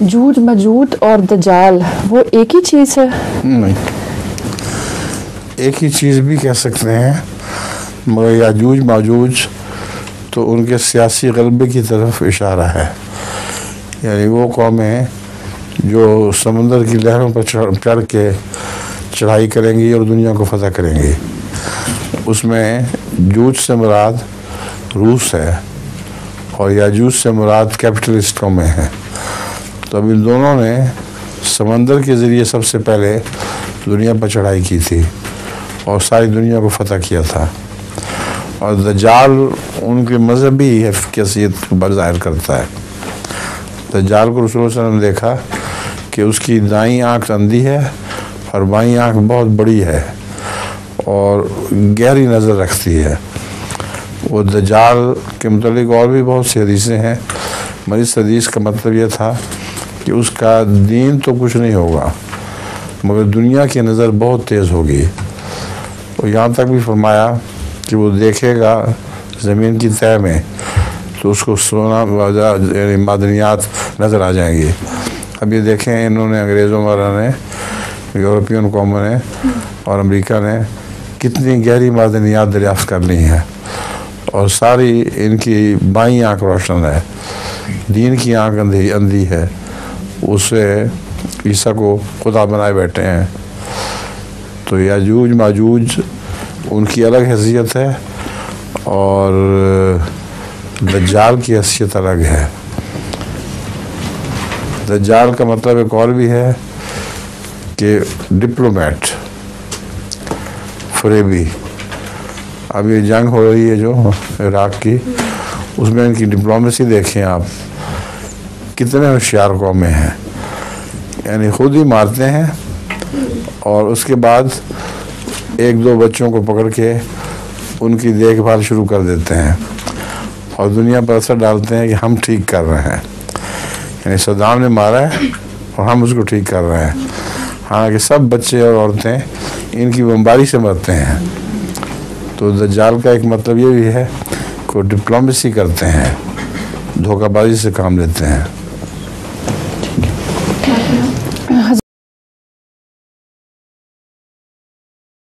जूज मजूद और दजाल वो एक ही चीज़ है? नहीं, एक ही चीज़ भी कह सकते हैं, मगर याजूज माजूज तो उनके सियासी गलबे की तरफ इशारा है। यानी वो कौमें जो समंदर की लहरों पर चढ़ के चढ़ाई करेंगी और दुनिया को फतह करेंगी। उसमें जूज से मुराद रूस है और याजूज से मुराद कैपिटलिस्ट कौमें हैं। तो अब इन दोनों ने समंदर के ज़रिए सबसे पहले दुनिया पर चढ़ाई की थी और सारी दुनिया को फतह किया था। और दज्जाल उनकी मजहबी हैसियत को ज़ाहिर करता है। दज्जाल को रसूल सल्लल्लाहु अलैहि वसल्लम ने देखा कि उसकी दाईं आँख अंधी है और बाईं आँख बहुत बड़ी है और गहरी नज़र रखती है। वो दज्जाल के मुतालिक और भी बहुत सी हदीसें हैं, मगर इस हदीस का मतलब ये था कि उसका दीन तो कुछ नहीं होगा मगर दुनिया की नज़र बहुत तेज़ होगी। और यहाँ तक भी फरमाया कि वो देखेगा ज़मीन की तह में तो उसको सोना यानी मादनियात नज़र आ जाएंगी। अब ये देखें, इन्होंने अंग्रेज़ों वालों ने, यूरोपियन कौमों ने और अमेरिका ने कितनी गहरी मादनियात दरियाफ्त कर ली हैं और सारी इनकी बाईं आँख रोशन है, दीन की आँख अंधी है। उससे ईसा को खुदा बनाए बैठे हैं। तो याजूज माजूज उनकी अलग हैसियत है और दज्जाल की हैसियत अलग है। दज्जाल का मतलब एक और भी है कि डिप्लोमेट, फरेबी। अब ये जंग हो रही है जो इराक की, उसमें इनकी डिप्लोमेसी देखें आप, कितने होशियार कौमें हैं। यानी खुद ही मारते हैं और उसके बाद एक दो बच्चों को पकड़ के उनकी देखभाल शुरू कर देते हैं और दुनिया पर असर डालते हैं कि हम ठीक कर रहे हैं। यानी सद्दाम ने मारा है और हम उसको ठीक कर रहे हैं। हालांकि सब बच्चे और औरतें इनकी बमबारी से मरते हैं। तो दज्जाल का एक मतलब ये भी है कि डिप्लोमेसी करते हैं, धोखाबाजी से काम लेते हैं।